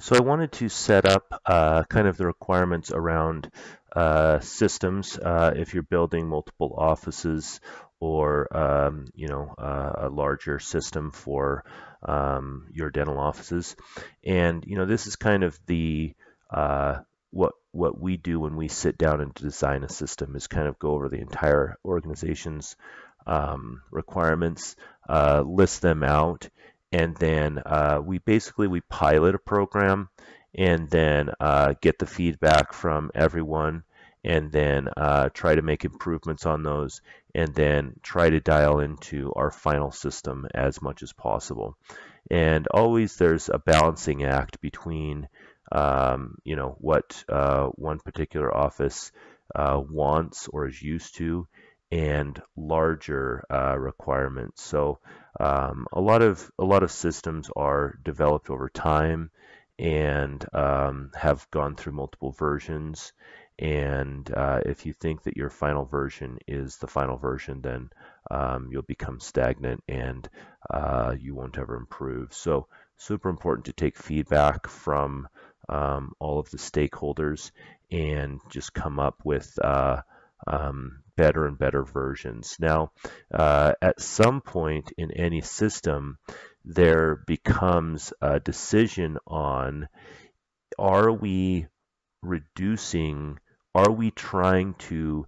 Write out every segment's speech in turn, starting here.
So I wanted to set up kind of the requirements around systems if you're building multiple offices or a larger system for your dental offices. And this is kind of the what we do when we sit down and design a system is kind of go over the entire organization's requirements, list them out, and then we pilot a program and then get the feedback from everyone and then try to make improvements on those and then try to dial into our final system as much as possible. And always there's a balancing act between what one particular office wants or is used to and larger requirements. So a lot of systems are developed over time and have gone through multiple versions. And if you think that your final version is the final version, then you'll become stagnant and you won't ever improve. So super important to take feedback from all of the stakeholders and just come up with better and better versions. Now, at some point in any system, there becomes a decision on are we reducing, are we trying to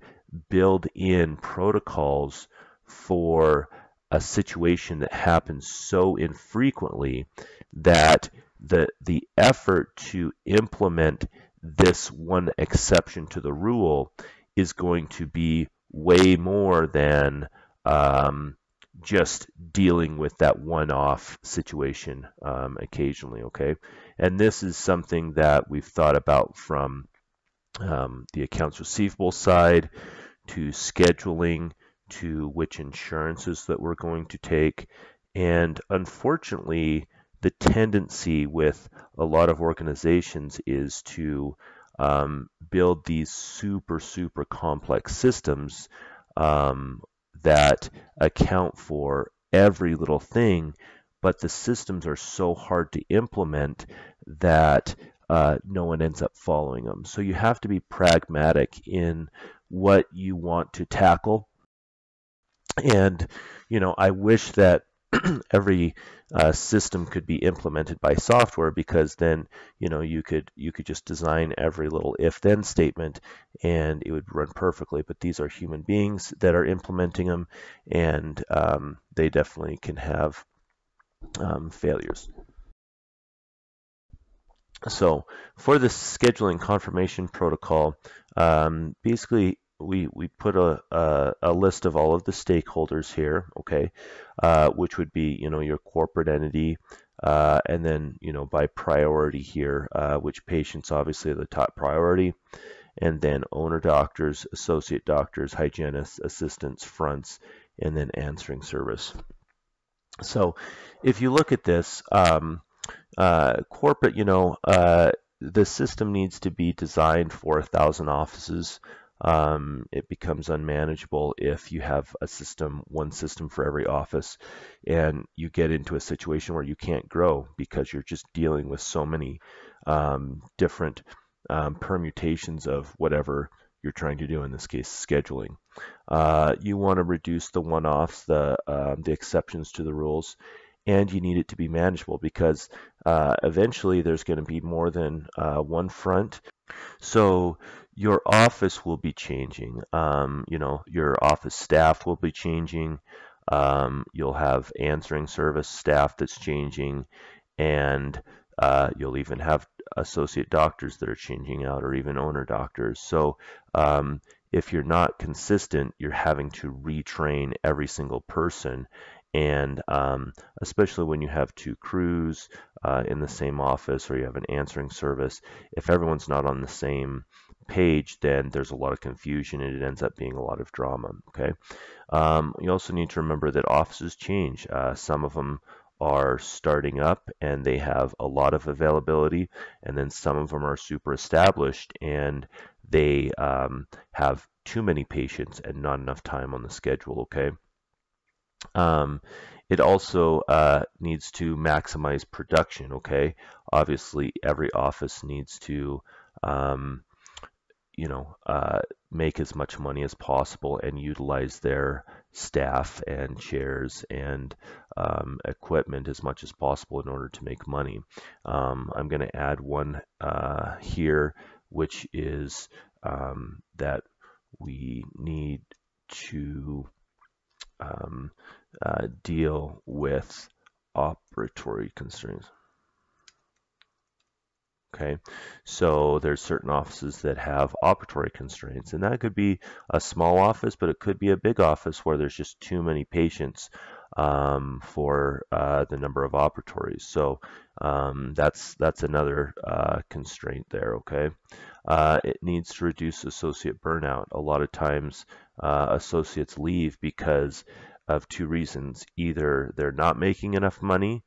build in protocols for a situation that happens so infrequently that the effort to implement this one exception to the rule is going to be way more than just dealing with that one-off situation occasionally, okay? And this is something that we've thought about from the accounts receivable side to scheduling to which insurances that we're going to take. And unfortunately, the tendency with a lot of organizations is to build these super, super complex systems that account for every little thing, but the systems are so hard to implement that no one ends up following them. So you have to be pragmatic in what you want to tackle. And, I wish that every system could be implemented by software because then you could just design every little if-then statement and it would run perfectly. But these are human beings that are implementing them, and they definitely can have failures. So for the scheduling confirmation protocol, basically we put a list of all of the stakeholders here, okay, which would be your corporate entity, and then by priority here, which patients obviously are the top priority, and then owner doctors, associate doctors, hygienists, assistants, fronts, and then answering service. So if you look at this, corporate, the system needs to be designed for 1,000 offices. It becomes unmanageable if you have one system for every office, and you get into a situation where you can't grow because you're just dealing with so many different permutations of whatever you're trying to do, in this case, scheduling. You want to reduce the one-offs, the exceptions to the rules, and you need it to be manageable because eventually there's going to be more than one front. So your office will be changing. Your office staff will be changing. You'll have answering service staff that's changing, and you'll even have associate doctors that are changing out, or even owner doctors. So if you're not consistent, you're having to retrain every single person. And especially when you have two crews in the same office, or you have an answering service, if everyone's not on the same page, then there's a lot of confusion and it ends up being a lot of drama. Okay. You also need to remember that offices change. Some of them are starting up and they have a lot of availability, and then some of them are super established and they have too many patients and not enough time on the schedule. Okay. It also needs to maximize production, okay? Obviously, every office needs to um, you know, make as much money as possible and utilize their staff and chairs and equipment as much as possible in order to make money. I'm going to add one here, which is that we need to deal with operatory constraints. Okay, so there's certain offices that have operatory constraints, and that could be a small office, but it could be a big office where there's just too many patients for the number of operatories. So that's another constraint there. Okay, it needs to reduce associate burnout. A lot of times, associates leave because of two reasons: either they're not making enough money,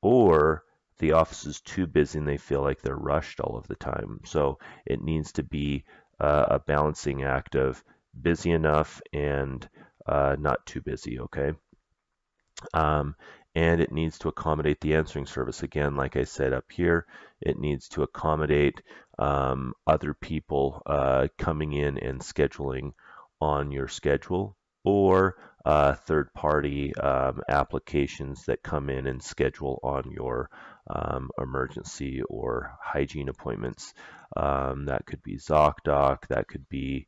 or the office is too busy and they feel like they're rushed all of the time. So it needs to be a balancing act of busy enough and not too busy, okay? Um, and it needs to accommodate the answering service. Again, like I said up here, it needs to accommodate other people coming in and scheduling on your schedule, or third-party applications that come in and schedule on your emergency or hygiene appointments. That could be ZocDoc, that could be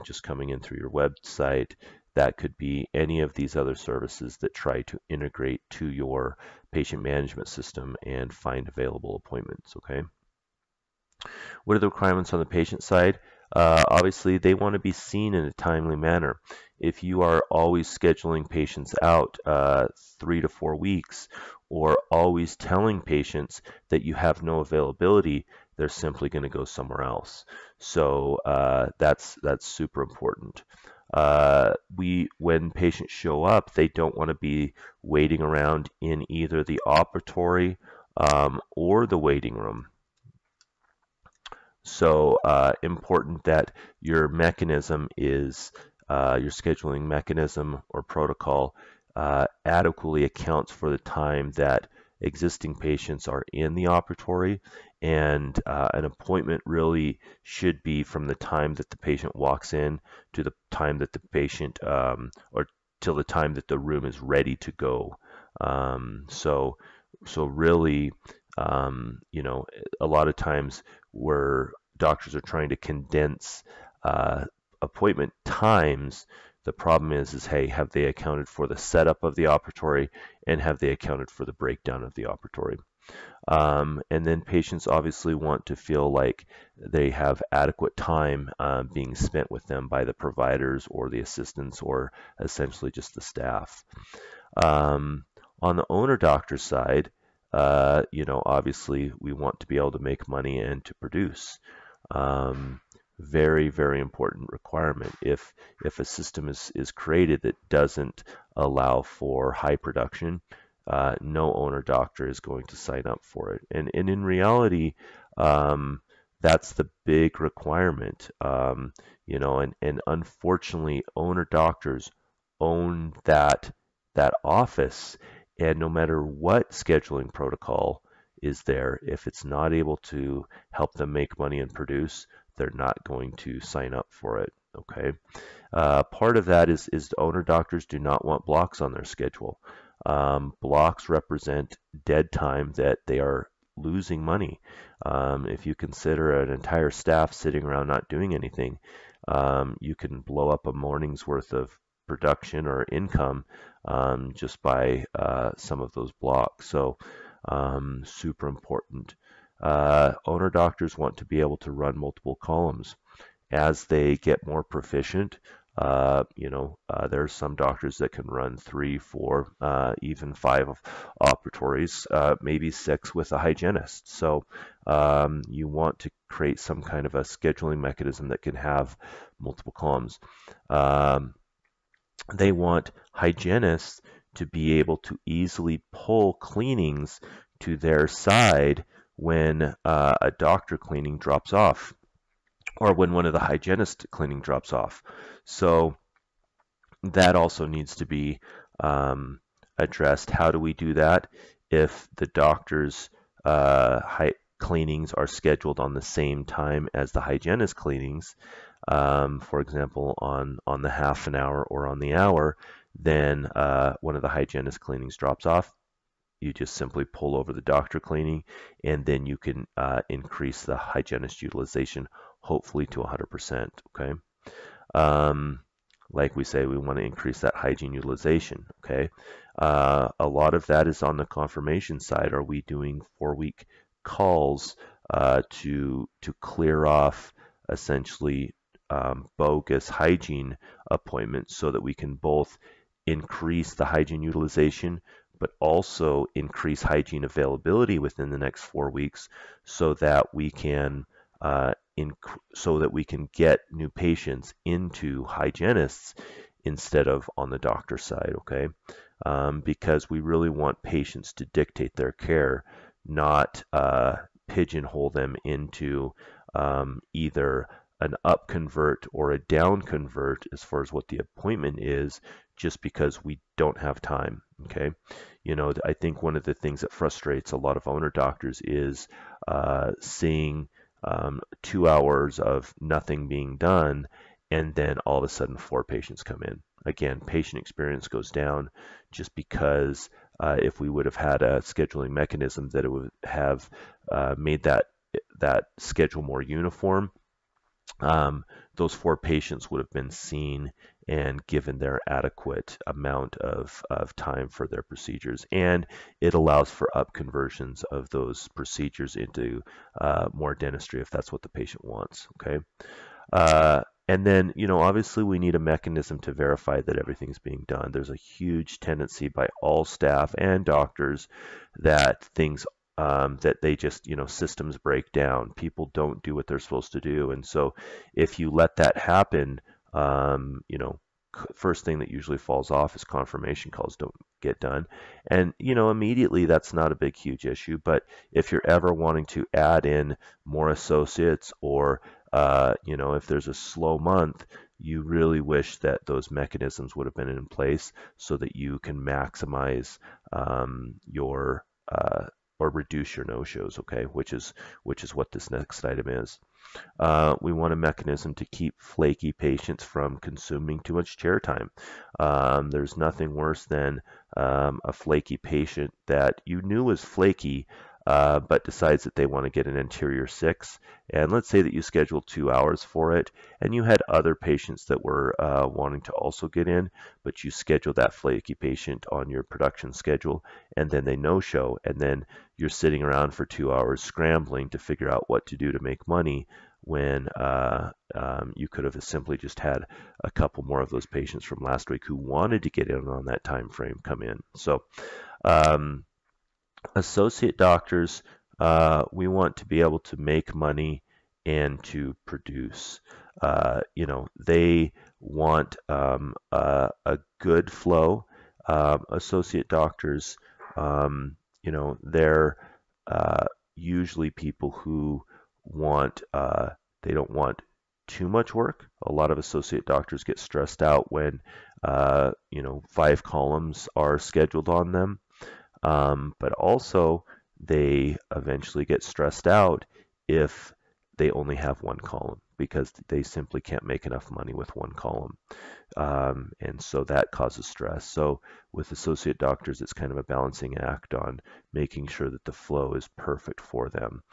just coming in through your website, that could be any of these other services that try to integrate to your patient management system and find available appointments, okay? What are the requirements on the patient side? Obviously, they want to be seen in a timely manner. If you are always scheduling patients out 3 to 4 weeks, or always telling patients that you have no availability, they're simply going to go somewhere else. So that's super important. When patients show up, they don't want to be waiting around in either the operatory or the waiting room. So important that your mechanism is, your scheduling mechanism or protocol adequately accounts for the time that existing patients are in the operatory, and an appointment really should be from the time that the patient walks in to the time that the patient, or till the time that the room is ready to go. So really, you know, a lot of times where doctors are trying to condense appointment times, the problem is, hey, have they accounted for the setup of the operatory, and have they accounted for the breakdown of the operatory? And then patients obviously want to feel like they have adequate time being spent with them by the providers or the assistants, or essentially just the staff. On the owner doctor side, you know, obviously we want to be able to make money and to produce. Very, very important requirement. If a system is created that doesn't allow for high production, no owner doctor is going to sign up for it. And in reality, that's the big requirement. You know, and unfortunately, owner doctors own that office, and no matter what scheduling protocol is there, if it's not able to help them make money and produce, they're not going to sign up for it. Okay. Part of that is owner doctors do not want blocks on their schedule. Blocks represent dead time that they are losing money. If you consider an entire staff sitting around not doing anything, you can blow up a morning's worth of production or income just by some of those blocks. So super important. Owner doctors want to be able to run multiple columns. As they get more proficient, you know, there are some doctors that can run 3, 4, even 5 operatories, maybe 6 with a hygienist. So you want to create some kind of a scheduling mechanism that can have multiple columns. They want hygienists to be able to easily pull cleanings to their side when a doctor cleaning drops off, or when one of the hygienist cleaning drops off. So that also needs to be addressed. How do we do that? If the doctor's cleanings are scheduled on the same time as the hygienist cleanings, for example, on the half an hour or on the hour, then one of the hygienist cleanings drops off. You just simply pull over the doctor cleaning, and then you can increase the hygienist utilization, hopefully to 100%. Okay. Like we say, we want to increase that hygiene utilization. Okay. A lot of that is on the confirmation side. Are we doing 4-week calls to clear off essentially bogus hygiene appointments so that we can both increase the hygiene utilization, but also increase hygiene availability within the next 4 weeks so that we can get new patients into hygienists instead of on the doctor side, okay? Because we really want patients to dictate their care, not pigeonhole them into either an up convert or a down convert as far as what the appointment is, just because we don't have time. Okay, I think one of the things that frustrates a lot of owner doctors is seeing 2 hours of nothing being done, and then all of a sudden 4 patients come in. Again, patient experience goes down just because if we would have had a scheduling mechanism that it would have made that schedule more uniform, those 4 patients would have been seen and given their adequate amount of time for their procedures. And it allows for up conversions of those procedures into more dentistry if that's what the patient wants. Okay. And then, obviously we need a mechanism to verify that everything's being done. There's a huge tendency by all staff and doctors that things that they just, systems break down. People don't do what they're supposed to do. And so if you let that happen, first thing that usually falls off is confirmation calls don't get done. And, immediately that's not a big, huge issue. But if you're ever wanting to add in more associates or, if there's a slow month, you really wish that those mechanisms would have been in place so that you can maximize your or reduce your no-shows, okay, which is what this next item is. We want a mechanism to keep flaky patients from consuming too much chair time. There's nothing worse than a flaky patient that you knew was flaky, but decides that they want to get an anterior 6. And let's say that you scheduled 2 hours for it, and you had other patients that were wanting to also get in, but you scheduled that flaky patient on your production schedule, and then they no-show, and then you're sitting around for 2 hours scrambling to figure out what to do to make money when you could have simply just had a couple more of those patients from last week who wanted to get in on that time frame come in. So associate doctors, we want to be able to make money and to produce. They want a good flow. Associate doctors, they're usually people who want, they don't want too much work. A lot of associate doctors get stressed out when, 5 columns are scheduled on them. But also they eventually get stressed out if they only have 1 column because they simply can't make enough money with 1 column. And so that causes stress. So with associate doctors, it's kind of a balancing act on making sure that the flow is perfect for them.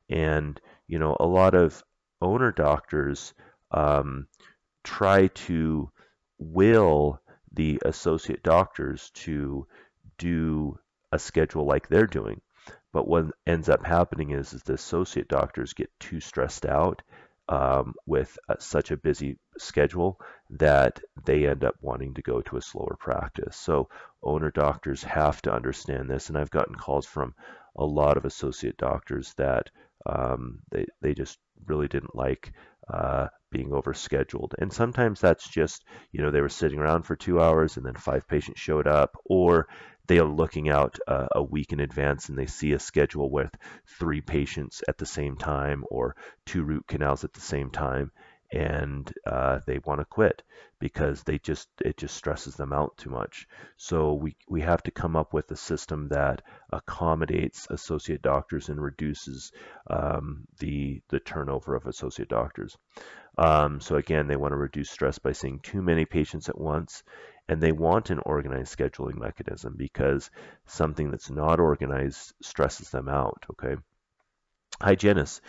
And, a lot of owner doctors try to will the associate doctors to do a schedule like they're doing. But what ends up happening is the associate doctors get too stressed out with such a busy schedule that they end up wanting to go to a slower practice. So owner doctors have to understand this, and I've gotten calls from a lot of associate doctors that they just really didn't like being overscheduled. And sometimes that's just, they were sitting around for 2 hours and then 5 patients showed up, or they are looking out a week in advance and they see a schedule with 3 patients at the same time or 2 root canals at the same time. and they want to quit because it just stresses them out too much. So we have to come up with a system that accommodates associate doctors and reduces the turnover of associate doctors. So again, they want to reduce stress by seeing too many patients at once, and they want an organized scheduling mechanism because something that's not organized stresses them out, okay? Hygienists,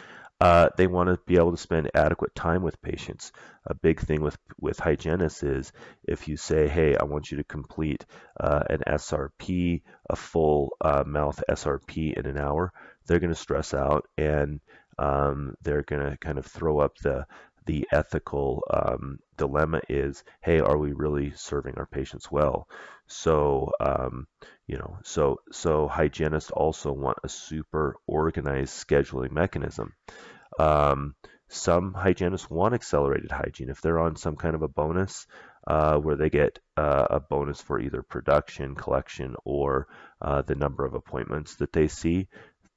they want to be able to spend adequate time with patients. A big thing with hygienists is if you say, hey, I want you to complete an SRP, a full mouth SRP in an hour, they're going to stress out, and they're going to kind of throw up the ethical dilemma is, hey, are we really serving our patients well? So, so hygienists also want a super organized scheduling mechanism. Some hygienists want accelerated hygiene. If they're on some kind of a bonus where they get a bonus for either production, collection, or the number of appointments that they see,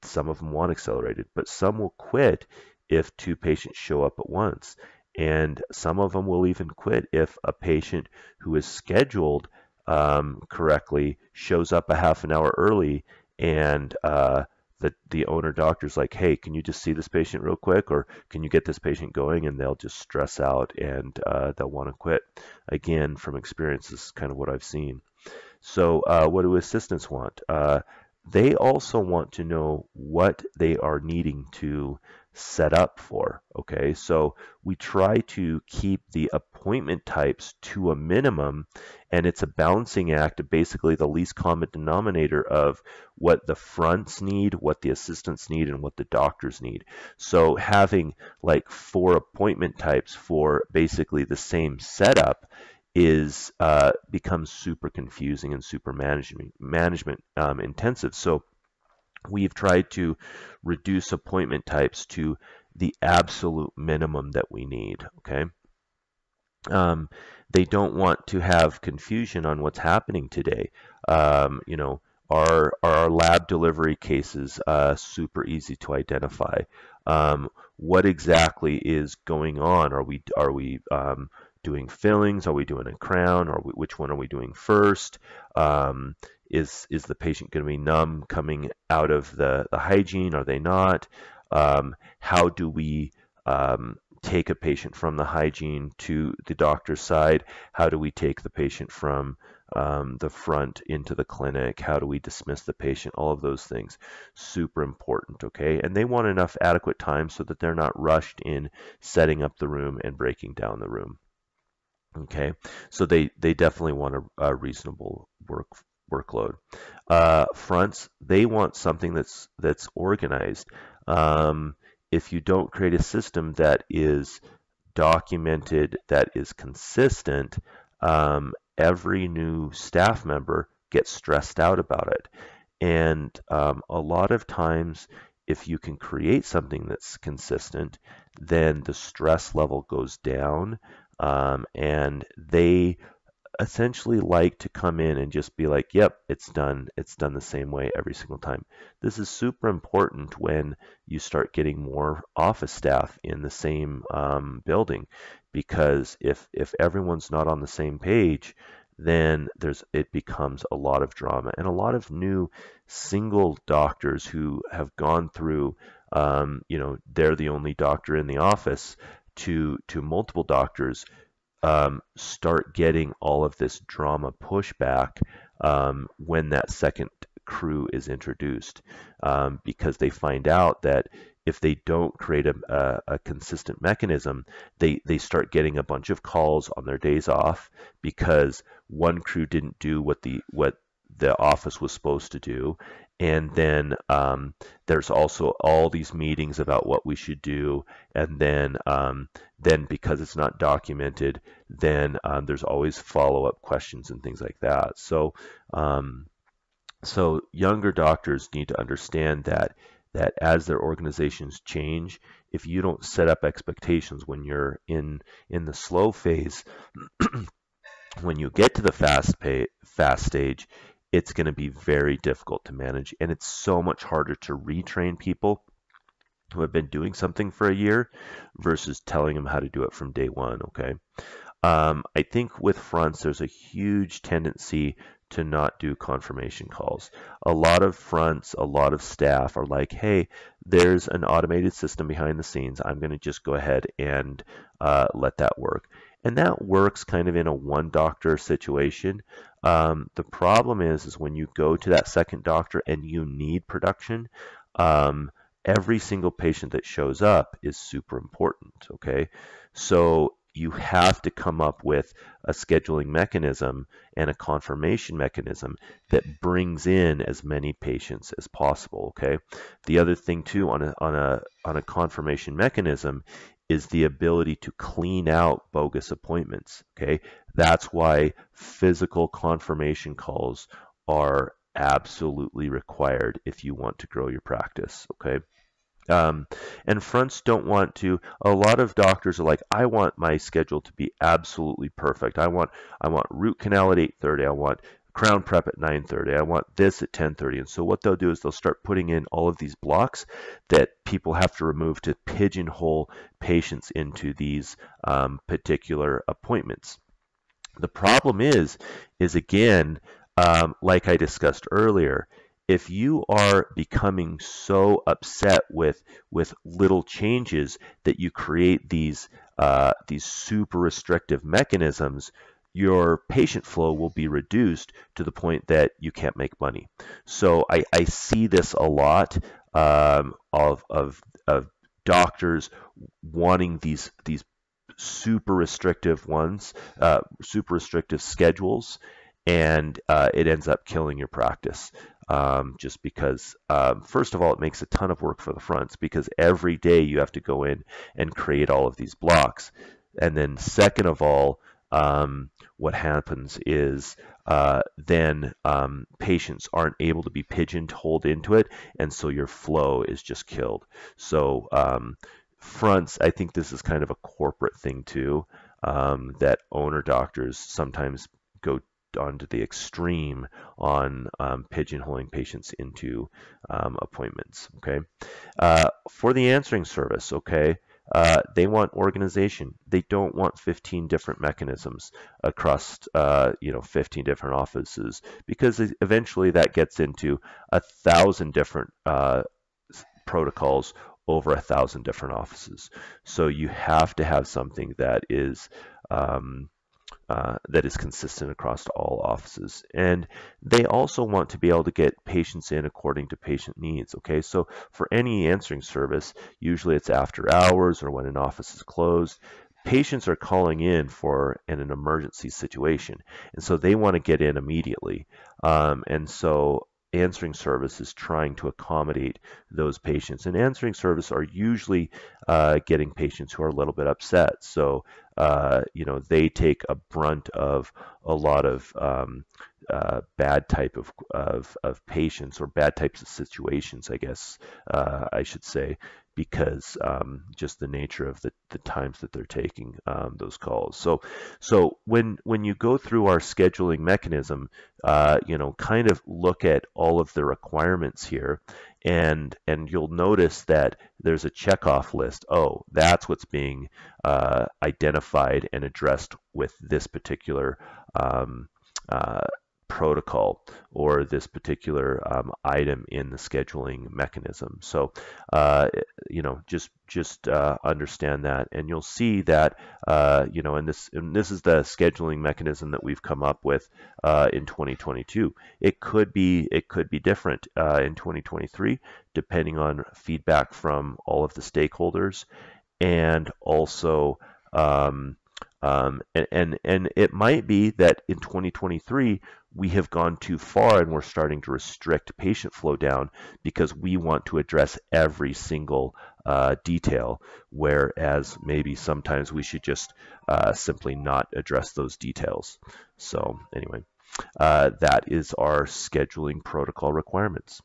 some of them want accelerated, but some will quit if 2 patients show up at once. And some of them will even quit if a patient who is scheduled correctly shows up a half an hour early, and the owner doctor's like, hey, can you just see this patient real quick, or can you get this patient going? And they'll just stress out, and they'll want to quit. Again, from experience, this is kind of what I've seen. So what do assistants want? They also want to know what they are needing to set up for, okay? So we try to keep the appointment types to a minimum, and it's a balancing act of basically the least common denominator of what the fronts need, what the assistants need, and what the doctors need. So having like 4 appointment types for basically the same setup is becomes super confusing and super management intensive. So we've tried to reduce appointment types to the absolute minimum that we need, okay? They don't want to have confusion on what's happening today. Are our lab delivery cases super easy to identify? What exactly is going on? Are we doing fillings? Are we doing a crown? Or which one are we doing first? Is the patient going to be numb coming out of the hygiene? Are they not? How do we take a patient from the hygiene to the doctor's side? How do we take the patient from the front into the clinic? How do we dismiss the patient? All of those things, super important, okay? And they want enough adequate time so that they're not rushed in setting up the room and breaking down the room. Okay, so they definitely want a reasonable workload. Fronts, they want something that's organized. If you don't create a system that is documented, that is consistent, every new staff member gets stressed out about it. And a lot of times, if you can create something that's consistent, then the stress level goes down. And they essentially like to come in and just be like, yep, it's done the same way every single time. This is super important when you start getting more office staff in the same building, because if everyone's not on the same page, then it becomes a lot of drama. And a lot of new single doctors who have gone through, they're the only doctor in the office, to multiple doctors, start getting all of this drama pushback when that second crew is introduced, because they find out that if they don't create a consistent mechanism, they start getting a bunch of calls on their days off because one crew didn't do what the office was supposed to do. And then there's also all these meetings about what we should do. And then because it's not documented, then there's always follow-up questions and things like that. So younger doctors need to understand that as their organizations change, if you don't set up expectations when you're in the slow phase, when you get to the fast stage, it's going to be very difficult to manage, and it's so much harder to retrain people who have been doing something for a year versus telling them how to do it from day one, okay? I think with fronts, there's a huge tendency to not do confirmation calls. A lot of fronts, a lot of staff are like, hey, there's an automated system behind the scenes. I'm going to just go ahead and let that work. And that works kind of in a one doctor situation. The problem is when you go to that second doctor and you need production, every single patient that shows up is super important, okay? So you have to come up with a scheduling mechanism and a confirmation mechanism that brings in as many patients as possible, okay? The other thing too on a confirmation mechanism is the ability to clean out bogus appointments, okay? That's why physical confirmation calls are absolutely required if you want to grow your practice, okay? And fronts don't want to. A lot of doctors are like, I want my schedule to be absolutely perfect. I want root canal at 8:30. I want crown prep at 9:30. I want this at 10:30. And so what they'll do is they'll start putting in all of these blocks that people have to remove to pigeonhole patients into these particular appointments. The problem is again, like I discussed earlier, if you are becoming so upset with little changes that you create these super restrictive mechanisms, your patient flow will be reduced to the point that you can't make money. So I see this a lot of doctors wanting these super restrictive ones, super restrictive schedules, and it ends up killing your practice. Just because, first of all, it makes a ton of work for the fronts because every day you have to go in and create all of these blocks. And then second of all, what happens is then patients aren't able to be pigeonholed into it, and so your flow is just killed. So fronts, I think this is kind of a corporate thing too, that owner doctors sometimes go onto the extreme on pigeonholing patients into appointments. Okay, for the answering service, okay, they want organization. They don't want 15 different mechanisms across 15 different offices, because eventually that gets into 1,000 different protocols over 1,000 different offices. So you have to have something that is consistent across all offices. And they also want to be able to get patients in according to patient needs. Okay, so for any answering service, usually it's after hours or when an office is closed. Patients are calling in for an emergency situation, and so they want to get in immediately. And so answering service is trying to accommodate those patients. And answering service are usually getting patients who are a little bit upset. So they take a brunt of a lot of bad type of patients, or bad types of situations, I guess I should say, because just the nature of the times that they're taking those calls. So when you go through our scheduling mechanism, kind of look at all of the requirements here, and you'll notice that there's a checkoff list. Oh, that's what's being identified and addressed with this particular protocol, or this particular item in the scheduling mechanism. So just understand that, and you'll see that and this is the scheduling mechanism that we've come up with in 2022. It could be different in 2023, depending on feedback from all of the stakeholders, and also and it might be that in 2023 we have gone too far and we're starting to restrict patient flow down because we want to address every single detail, whereas maybe sometimes we should just simply not address those details. So anyway, that is our scheduling protocol requirements.